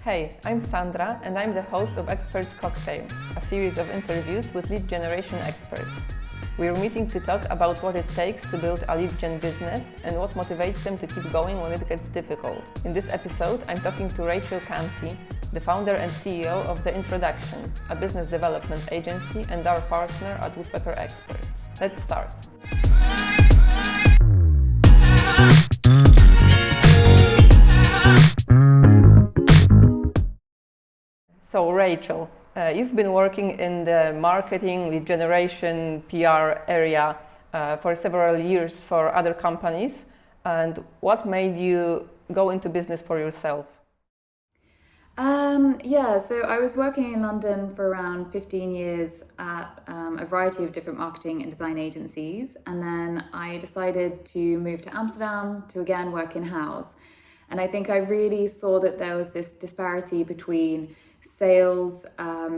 Hey, I'm Sandra and I'm the host of Experts Cocktail, a series of interviews with lead generation experts. We're meeting to talk about what it takes to build a lead gen business and what motivates them to keep going when it gets difficult. In this episode, I'm talking to Rachel Canty, the founder and CEO of The Introduction, a business development agency and our partner at Woodpecker Experts. Let's start. So Rachel, you've been working in the marketing, lead generation, PR area for several years for other companies. And what made you go into business for yourself? So I was working in London for around 15 years at a variety of different marketing and design agencies. And then I decided to move to Amsterdam to again work in-house. And I think I really saw that there was this disparity between sales,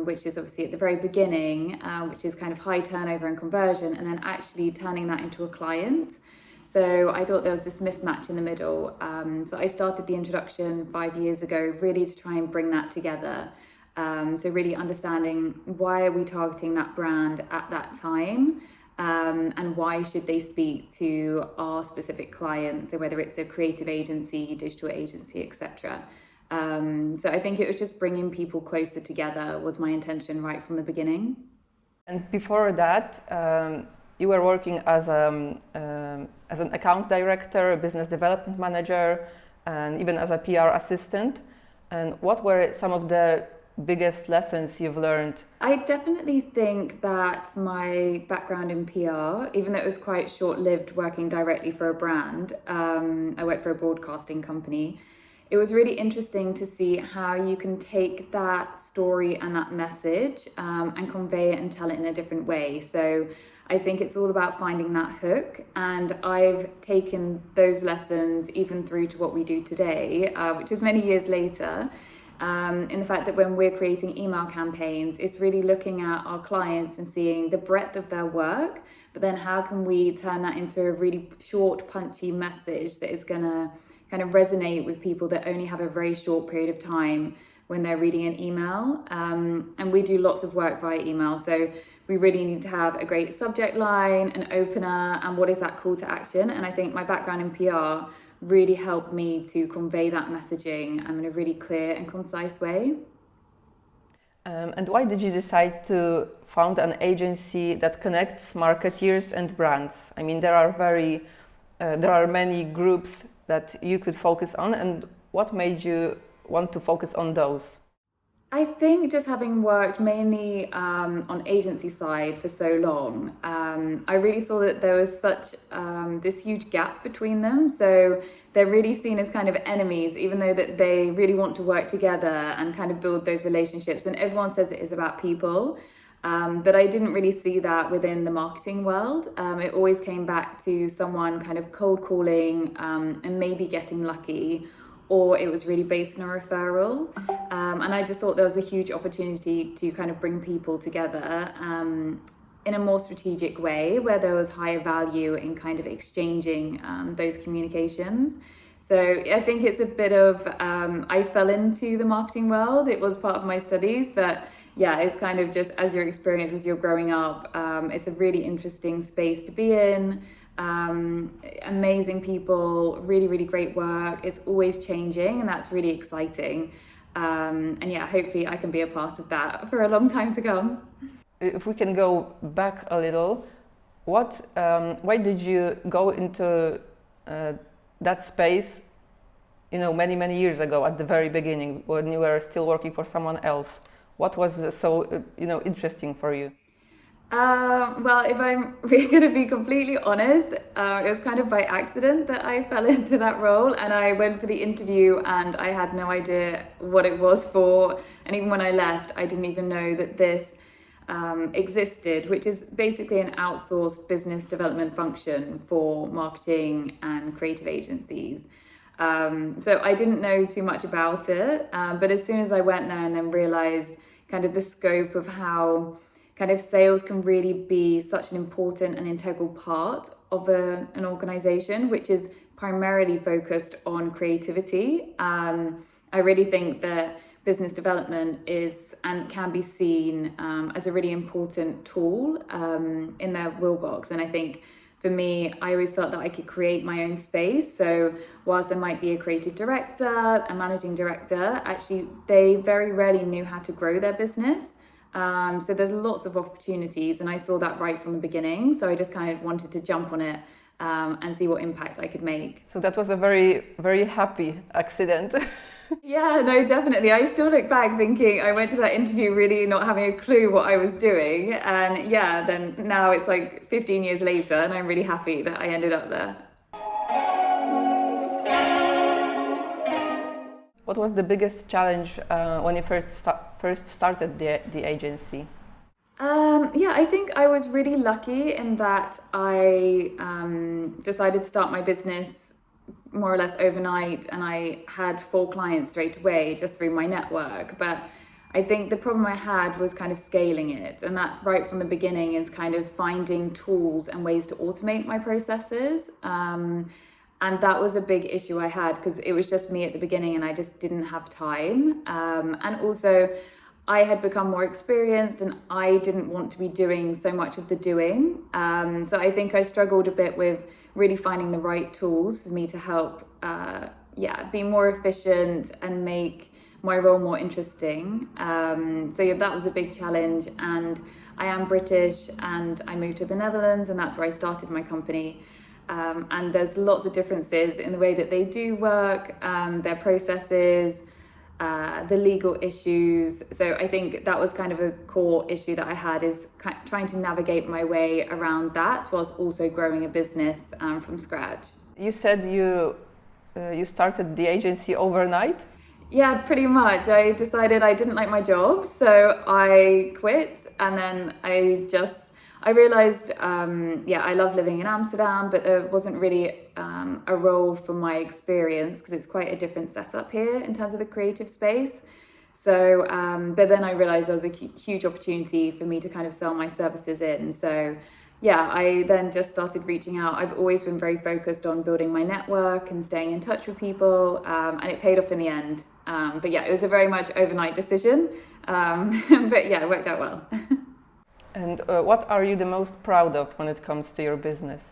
which is obviously at the very beginning, which is kind of high turnover and conversion, and then actually turning that into a client. So I thought there was this mismatch in the middle. So I started The Introduction 5 years ago, really to try and bring that together. So really understanding why are we targeting that brand at that time, and why should they speak to our specific client, so whether it's a creative agency, digital agency, etc. So I think it was just bringing people closer together was my intention right from the beginning. And before that, you were working as an account director, a business development manager, and even as a PR assistant. And what were some of the biggest lessons you've learned? I definitely think that my background in PR, even though it was quite short-lived working directly for a brand, I worked for a broadcasting company. It was really interesting to see how you can take that story and that message and convey it and tell it in a different way. So I think it's all about finding that hook, and I've taken those lessons even through to what we do today, which is many years later, in the fact that when we're creating email campaigns, it's really looking at our clients and seeing the breadth of their work, but then how can we turn that into a really short, punchy message that is going to kind of resonate with people that only have a very short period of time when they're reading an email. And we do lots of work via email. So we really need to have a great subject line, an opener, and what is that call to action. And I think my background in PR really helped me to convey that messaging in a really clear and concise way. And why did you decide to found an agency that connects marketeers and brands? I mean, there are many groups that you could focus on, and what made you want to focus on those? I think just having worked mainly on agency side for so long, I really saw that there was such this huge gap between them. So they're really seen as kind of enemies, even though that they really want to work together and kind of build those relationships. And everyone says it is about people. But I didn't really see that within the marketing world. It always came back to someone kind of cold calling and maybe getting lucky, or it was really based on a referral. And I just thought there was a huge opportunity to kind of bring people together in a more strategic way, where there was higher value in kind of exchanging those communications. So I think it's a bit of, I fell into the marketing world. It was part of my studies, but yeah, it's kind of just as your experience as you're growing up, it's a really interesting space to be in. Amazing people, really, really great work. It's always changing, and that's really exciting. And yeah, hopefully I can be a part of that for a long time to come. If we can go back a little, why did you go into that space, many, many years ago at the very beginning when you were still working for someone else? What was so, interesting for you? Well, if I'm going to be completely honest, it was kind of by accident that I fell into that role, and I went for the interview and I had no idea what it was for. And even when I left, I didn't even know that this existed, which is basically an outsourced business development function for marketing and creative agencies. So I didn't know too much about it, but as soon as I went there and then realized kind of the scope of how kind of sales can really be such an important and integral part of an organization, which is primarily focused on creativity. I really think that business development is and can be seen as a really important tool in their wheelbox. And I think for me, I always felt that I could create my own space. So whilst I might be a creative director, a managing director, actually they very rarely knew how to grow their business. So there's lots of opportunities, and I saw that right from the beginning. So I just kind of wanted to jump on it and see what impact I could make. So that was a very, very happy accident. Yeah, no, definitely. I still look back thinking I went to that interview really not having a clue what I was doing. And yeah, then now it's like 15 years later, and I'm really happy that I ended up there. What was the biggest challenge when you first started the agency? Yeah, I think I was really lucky in that I decided to start my business more or less overnight, and I had 4 clients straight away just through my network. But I think the problem I had was kind of scaling it, and that's right from the beginning, is kind of finding tools and ways to automate my processes. And that was a big issue I had because it was just me at the beginning and I just didn't have time. And also I had become more experienced and I didn't want to be doing so much of the doing. So I think I struggled a bit with really finding the right tools for me to help, be more efficient and make my role more interesting. So yeah, that was a big challenge. And I am British and I moved to the Netherlands, and that's where I started my company. And there's lots of differences in the way that they do work, their processes, the legal issues. So I think that was kind of a core issue that I had, is trying to navigate my way around that whilst also growing a business from scratch. You said you started the agency overnight? Yeah, pretty much. I decided I didn't like my job, so I quit, and then I realized, I love living in Amsterdam, but there wasn't really a role for my experience because it's quite a different setup here in terms of the creative space. So, but then I realized there was a huge opportunity for me to kind of sell my services in. So, yeah, I then just started reaching out. I've always been very focused on building my network and staying in touch with people, and it paid off in the end. But yeah, it was a very much overnight decision, but yeah, it worked out well. And what are you the most proud of when it comes to your business?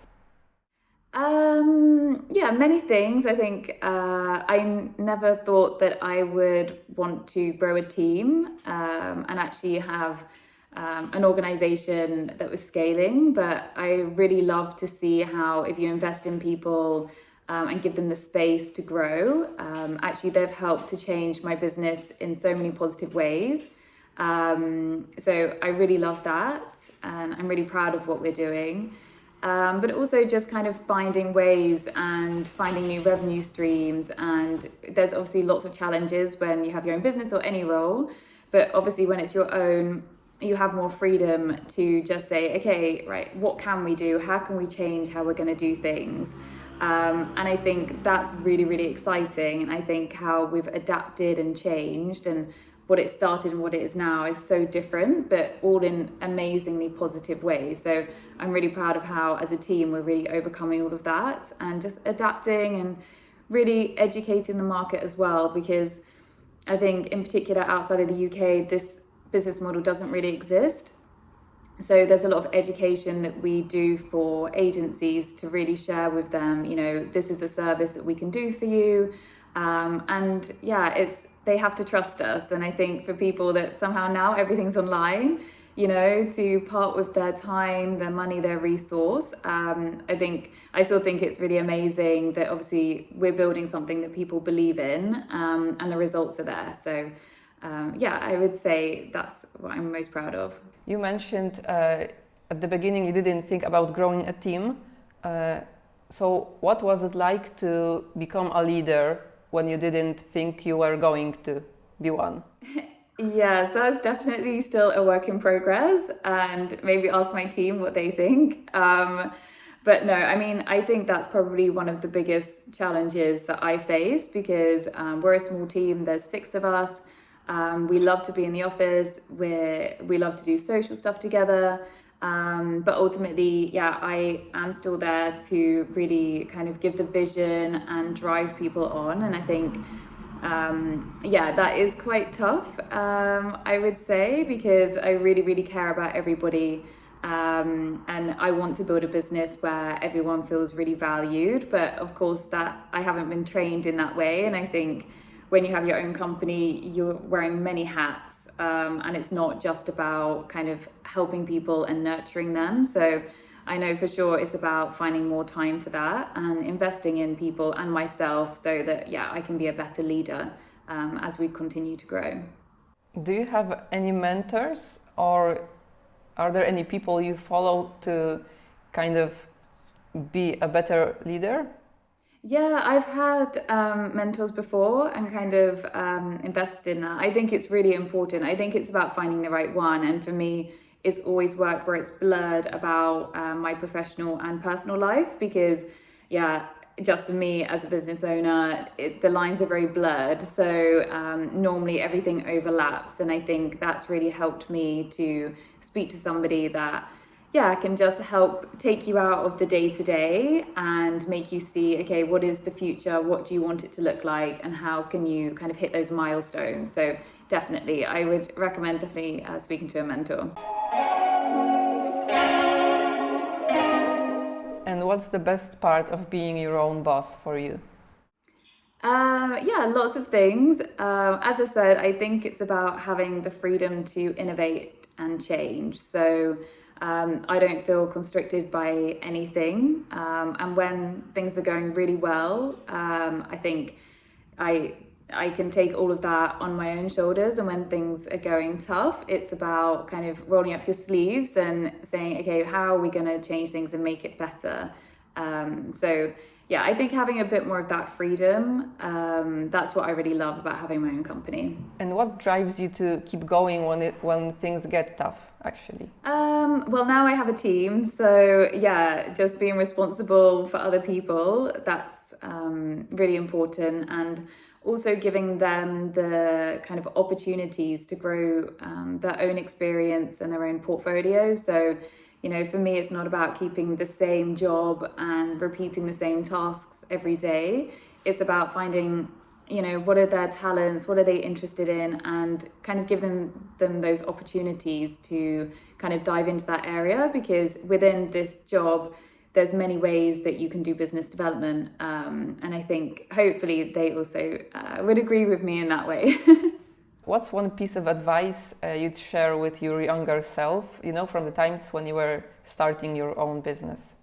Many things. I think I never thought that I would want to grow a team and actually have an organization that was scaling. But I really love to see how if you invest in people and give them the space to grow, actually they've helped to change my business in so many positive ways. So I really love that, and I'm really proud of what we're doing. But also just kind of finding ways and finding new revenue streams. And there's obviously lots of challenges when you have your own business or any role, but obviously when it's your own, you have more freedom to just say, okay, right, what can we do? How can we change how we're going to do things? And I think that's really, really exciting. And I think how we've adapted and changed, and what it started and what it is now is so different, but all in amazingly positive ways. So I'm really proud of how, as a team, we're really overcoming all of that and just adapting and really educating the market as well, because I think in particular outside of the UK, this business model doesn't really exist. So there's a lot of education that we do for agencies to really share with them, you know, this is a service that we can do for you. They have to trust us. And I think for people that somehow now everything's online, you know, to part with their time, their money, their resource, I still think it's really amazing that obviously we're building something that people believe in, and the results are there. So I would say that's what I'm most proud of. You mentioned at the beginning you didn't think about growing a team. So what was it like to become a leader when you didn't think you were going to be one? Yeah, so it's definitely still a work in progress, and maybe ask my team what they think. But no, I mean, I think that's probably one of the biggest challenges that I face, because we're a small team, there's 6 of us. We love to be in the office, we love to do social stuff together. But ultimately, I am still there to really kind of give the vision and drive people on. And I think Yeah, that is quite tough, I would say, because I really, really care about everybody. And I want to build a business where everyone feels really valued. But of course, that I haven't been trained in that way. And I think when you have your own company, you're wearing many hats. And it's not just about kind of helping people and nurturing them. So I know for sure it's about finding more time for that and investing in people and myself so that, yeah, I can be a better leader as we continue to grow. Do you have any mentors, or are there any people you follow to kind of be a better leader? Yeah, I've had mentors before and kind of invested in that. I think it's really important. I think it's about finding the right one. And for me, it's always worked where it's blurred about my professional and personal life because, yeah, just for me as a business owner, the lines are very blurred. So normally everything overlaps. And I think that's really helped me to speak to somebody that, yeah, can just help take you out of the day-to-day and make you see, okay, what is the future? What do you want it to look like? And how can you kind of hit those milestones? So definitely, I would recommend speaking to a mentor. And what's the best part of being your own boss for you? Yeah, lots of things. As I said, I think it's about having the freedom to innovate and change. So I don't feel constricted by anything. And when things are going really well, I think I can take all of that on my own shoulders. And when things are going tough, it's about kind of rolling up your sleeves and saying, okay, how are we going to change things and make it better? So yeah, I think having a bit more of that freedom, that's what I really love about having my own company. And what drives you to keep going when things get tough, actually? Well, now I have a team, so yeah, just being responsible for other people, that's really important, and also giving them the kind of opportunities to grow their own experience and their own portfolio. So, you know, for me, it's not about keeping the same job and repeating the same tasks every day. It's about finding, you know, what are their talents, what are they interested in, and kind of give them those opportunities to kind of dive into that area, because within this job, there's many ways that you can do business development. And I think hopefully they also would agree with me in that way. What's one piece of advice you'd share with your younger self, you know, from the times when you were starting your own business?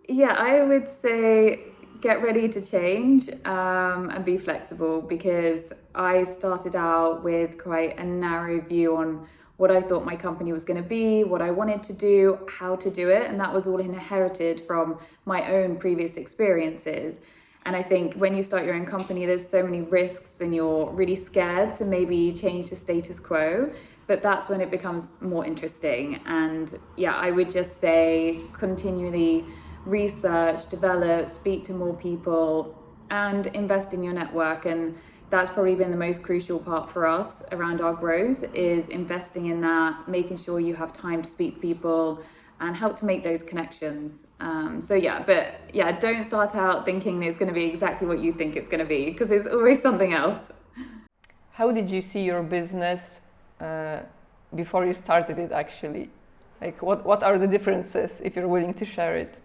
Yeah, I would say get ready to change and be flexible, because I started out with quite a narrow view on what I thought my company was going to be, what I wanted to do, how to do it. And that was all inherited from my own previous experiences. And I think when you start your own company, there's so many risks and you're really scared to maybe change the status quo. But that's when it becomes more interesting. And yeah, I would just say continually research, develop, speak to more people, and invest in your network. And that's probably been the most crucial part for us around our growth, is investing in that, making sure you have time to speak to people and help to make those connections. Don't start out thinking it's going to be exactly what you think it's going to be, because there's always something else. How did you see your business before you started it, actually? Like, what are the differences, if you're willing to share it?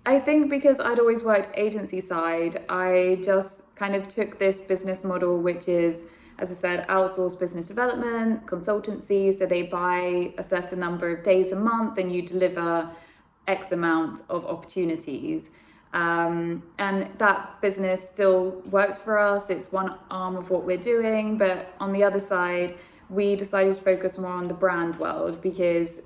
I think because I'd always worked agency side, I just kind of took this business model, which is, as I said, outsourced business development, consultancy. So they buy a certain number of days a month and you deliver X amount of opportunities. And that business still works for us. It's one arm of what we're doing. But on the other side, we decided to focus more on the brand world because,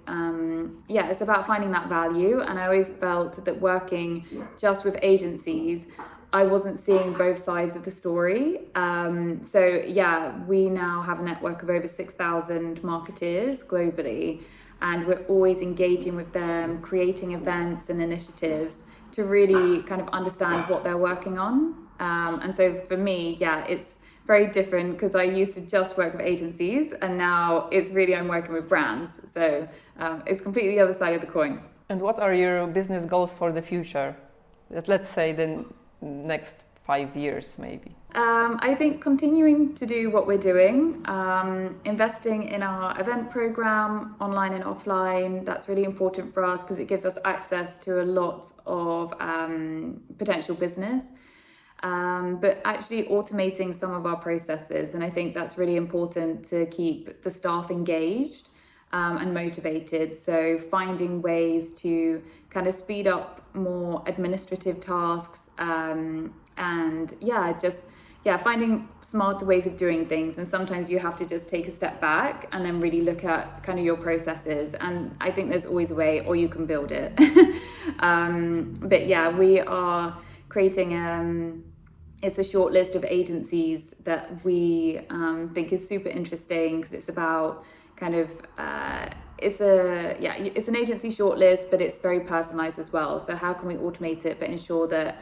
it's about finding that value. And I always felt that working just with agencies, I wasn't seeing both sides of the story. We now have a network of over 6,000 marketers globally, and we're always engaging with them, creating events and initiatives to really kind of understand what they're working on. And so for me, it's very different, because I used to just work with agencies and now it's really, I'm working with brands. So it's completely the other side of the coin. And what are your business goals for the future? Let's say the next 5 years, maybe. I think continuing to do what we're doing, investing in our event program, online and offline, that's really important for us because it gives us access to a lot of potential business. But actually automating some of our processes, and I think that's really important to keep the staff engaged and motivated. So finding ways to kind of speed up more administrative tasks and finding smarter ways of doing things. And sometimes you have to just take a step back and then really look at kind of your processes. And I think there's always a way, or you can build it. But yeah, we are creating it's a short list of agencies that we think is super interesting because it's about kind of it's an agency shortlist, but it's very personalized as well. So how can we automate it but ensure that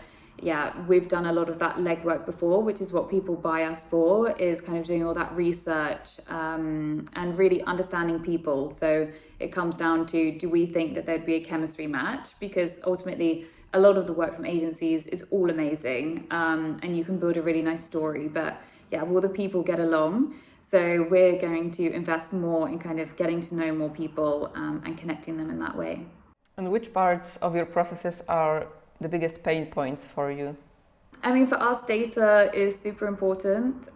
we've done a lot of that legwork before, which is what people buy us for, is kind of doing all that research and really understanding people. So it comes down to, do we think that there'd be a chemistry match? Because ultimately a lot of the work from agencies is all amazing and you can build a really nice story, but will the people get along? So we're going to invest more in kind of getting to know more people and connecting them in that way. And which parts of your processes are the biggest pain points for you? I mean, for us, data is super important.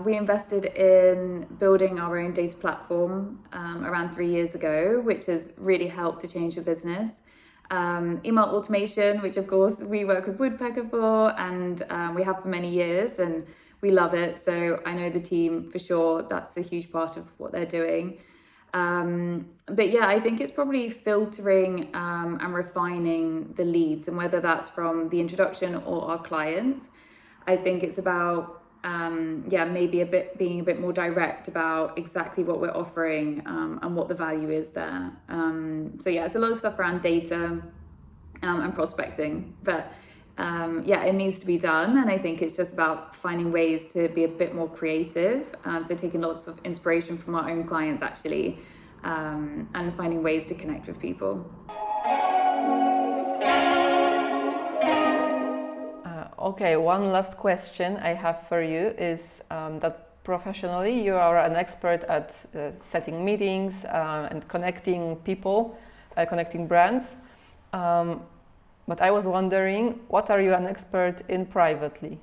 We invested in building our own data platform around 3 years ago, which has really helped to change the business. Email automation, which of course we work with Woodpecker for, and we have for many years, and we love it. So I know the team for sure, that's a huge part of what they're doing. But yeah, I think it's probably filtering and refining the leads, and whether that's from the introduction or our clients. I think it's about maybe being a bit more direct about exactly what we're offering and what the value is there. So yeah, it's a lot of stuff around data and prospecting, but it needs to be done. And I think it's just about finding ways to be a bit more creative. So taking lots of inspiration from our own clients actually, and finding ways to connect with people. Okay, one last question I have for you is that professionally you are an expert at setting meetings and connecting people, connecting brands. But I was wondering, what are you an expert in privately?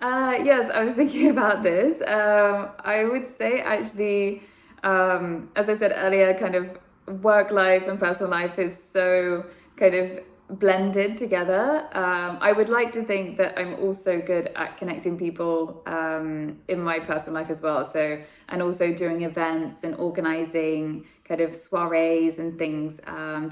Yes, I was thinking about this. I would say actually, as I said earlier, kind of work life and personal life is so kind of blended together. I would like to think that I'm also good at connecting people in my personal life as well. So, and also doing events and organizing kind of soirees and things,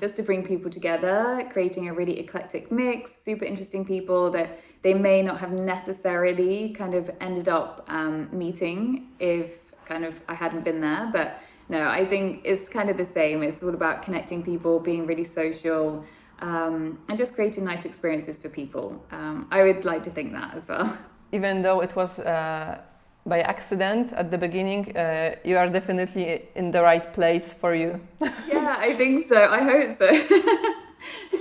just to bring people together, creating a really eclectic mix, super interesting people that they may not have necessarily kind of ended up meeting if kind of I hadn't been there. But no, I think it's kind of the same. It's all about connecting people, being really social, and just creating nice experiences for people. I would like to think that as well. Even though it was by accident at the beginning, you are definitely in the right place for you. Yeah, I think so. I hope so.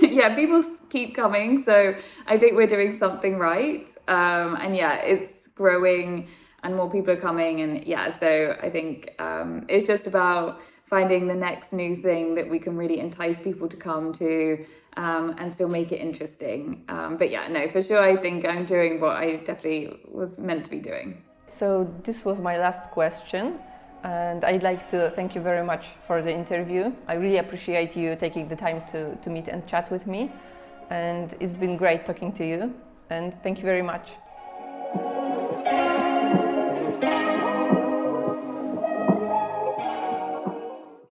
Yeah, people keep coming, so I think we're doing something right. And yeah, it's growing and more people are coming, and yeah, so I think it's just about finding the next new thing that we can really entice people to come to and still make it interesting. But yeah, no, for sure, I think I'm doing what I definitely was meant to be doing. So this was my last question, and I'd like to thank you very much for the interview. I really appreciate you taking the time to meet and chat with me, and it's been great talking to you, and thank you very much.